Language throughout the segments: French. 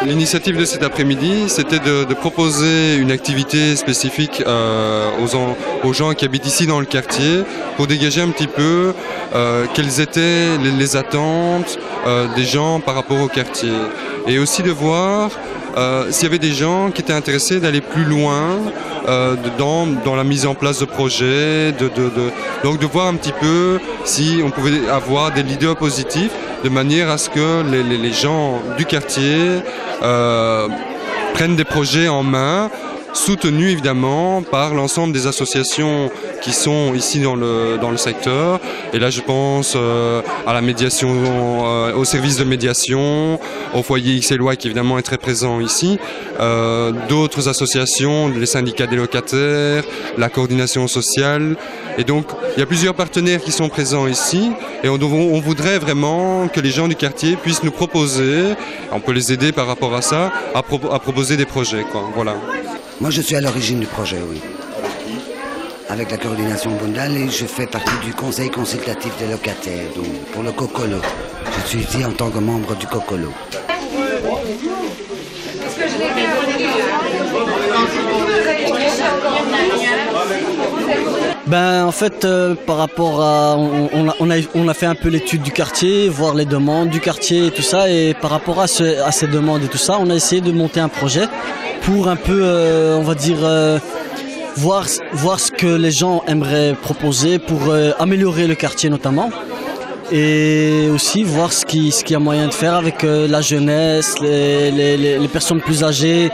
l'initiative de cet après-midi, c'était de proposer une activité spécifique aux gens qui habitent ici dans le quartier pour dégager un petit peu quelles étaient les attentes des gens par rapport au quartier. Et aussi de voir s'il y avait des gens qui étaient intéressés d'aller plus loin dans la mise en place de projets, donc de voir un petit peu si on pouvait avoir des leaders positifs de manière à ce que les gens du quartier prennent des projets en main, soutenus évidemment par l'ensemble des associations qui sont ici dans le secteur. Et là je pense à la médiation, au service de médiation, au foyer XLY qui évidemment est très présent ici, d'autres associations, les syndicats des locataires, la coordination sociale. Et donc il y a plusieurs partenaires qui sont présents ici et on voudrait vraiment que les gens du quartier puissent nous proposer, on peut les aider par rapport à ça, à proposer des projets, quoi. Voilà. Moi, je suis à l'origine du projet, oui. Avec la coordination Bundal et je fais partie du conseil consultatif des locataires, donc pour le Cocolo. Je suis ici en tant que membre du Cocolo. Ben en fait par rapport à on a fait un peu l'étude du quartier, voir les demandes du quartier et tout ça, et par rapport à ces demandes et tout ça, on a essayé de monter un projet pour un peu on va dire voir ce que les gens aimeraient proposer pour améliorer le quartier notamment, et aussi voir ce qu'il y a moyen de faire avec la jeunesse, les personnes plus âgées.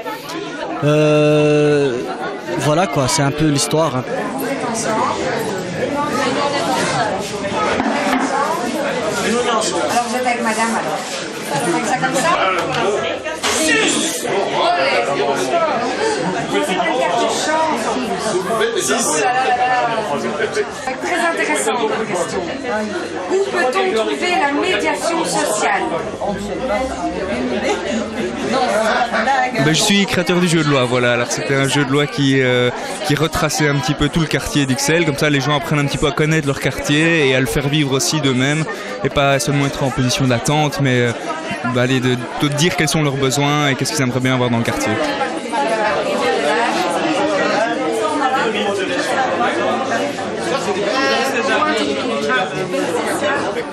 Voilà quoi, c'est un peu l'histoire. Alors vous êtes avec madame alors. Avec ça comme ça. Très intéressante comme question. Où peut-on trouver la médiation sociale? Je suis créateur du jeu de loi, voilà. Alors c'était un jeu de loi qui retraçait un petit peu tout le quartier d'Ixelles, comme ça les gens apprennent un petit peu à connaître leur quartier et à le faire vivre aussi d'eux-mêmes, et pas seulement être en position d'attente, mais aller de dire quels sont leurs besoins et qu'est-ce qu'ils aimeraient bien avoir dans le quartier.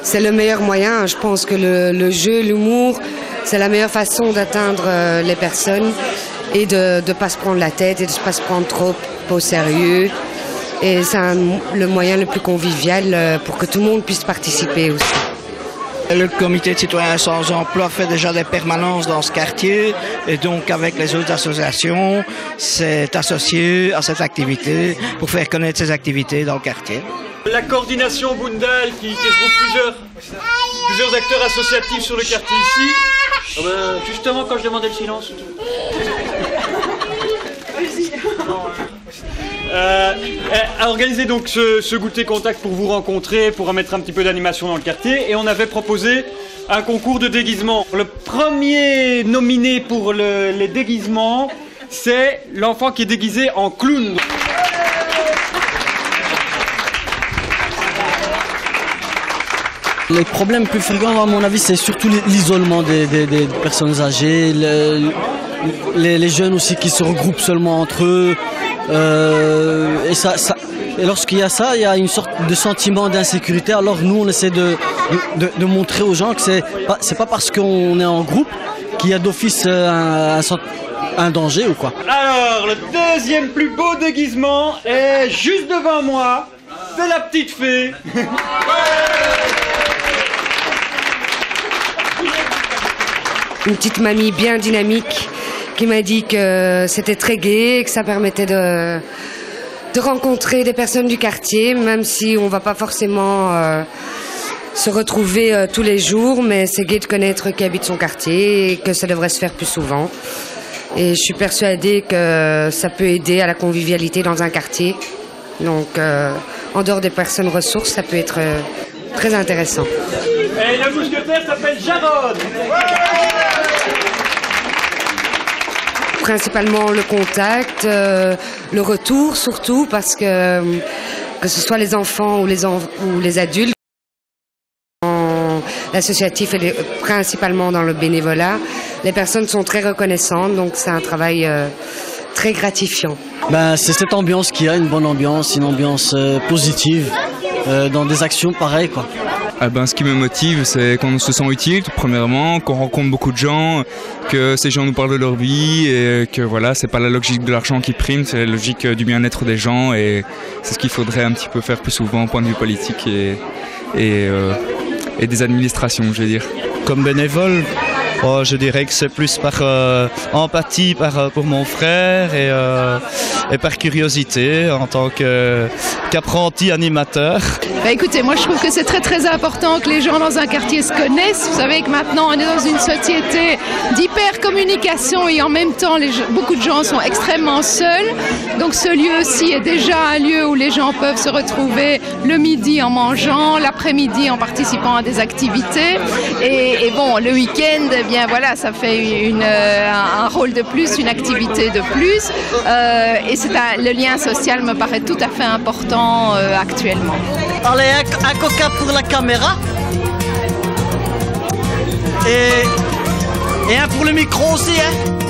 C'est le meilleur moyen. Je pense que le jeu, l'humour, c'est la meilleure façon d'atteindre les personnes et de ne pas se prendre la tête et de ne pas se prendre trop au sérieux. Et c'est le moyen le plus convivial pour que tout le monde puisse participer aussi. Le comité de citoyens sans emploi fait déjà des permanences dans ce quartier et donc avec les autres associations s'est associé à cette activité pour faire connaître ces activités dans le quartier. La coordination Bundal qui regroupe plusieurs acteurs associatifs sur le quartier ici. Justement quand je demandais le silence. A organisé donc ce goûter contact pour vous rencontrer, pour remettre un petit peu d'animation dans le quartier, et on avait proposé un concours de déguisement. Le premier nominé pour les déguisements, c'est l'enfant qui est déguisé en clown. Les problèmes plus fréquents à mon avis c'est surtout l'isolement des personnes âgées, les jeunes aussi qui se regroupent seulement entre eux. Et lorsqu'il y a ça, il y a une sorte de sentiment d'insécurité. Alors nous, on essaie de montrer aux gens que c'est pas parce qu'on est en groupe qu'il y a d'office un danger ou quoi. Alors, le deuxième plus beau déguisement est juste devant moi. C'est la petite fée. Une petite mamie bien dynamique qui m'a dit que c'était très gai, que ça permettait de rencontrer des personnes du quartier, même si on ne va pas forcément se retrouver tous les jours, mais c'est gai de connaître qui habite son quartier et que ça devrait se faire plus souvent. Et je suis persuadée que ça peut aider à la convivialité dans un quartier. Donc, en dehors des personnes ressources, ça peut être très intéressant. Et le mousquetaire s'appelle Jarod. Principalement le contact, le retour surtout, parce que ce soit les enfants ou les adultes, l'associatif est principalement dans le bénévolat, les personnes sont très reconnaissantes, donc c'est un travail très gratifiant. Ben, c'est cette ambiance qu'il y a, une bonne ambiance, une ambiance positive dans des actions pareilles, quoi. Ce qui me motive, c'est qu'on se sent utile, premièrement, qu'on rencontre beaucoup de gens, que ces gens nous parlent de leur vie et que voilà, c'est pas la logique de l'argent qui prime, c'est la logique du bien-être des gens et c'est ce qu'il faudrait un petit peu faire plus souvent au point de vue politique et des administrations, je veux dire. Comme bénévole, je dirais que c'est plus par empathie pour mon frère et par curiosité en tant qu'apprenti animateur. Écoutez, moi je trouve que c'est très très important que les gens dans un quartier se connaissent. Vous savez que maintenant on est dans une société d'hyper-communication et en même temps beaucoup de gens sont extrêmement seuls. Donc ce lieu-ci est déjà un lieu où les gens peuvent se retrouver le midi en mangeant, l'après-midi en participant à des activités. Et bon, le week-end, eh bien voilà, ça fait un rôle de plus, une activité de plus. Et le lien social me paraît tout à fait important actuellement. Allez, un coca pour la caméra. Et un pour le micro aussi, hein.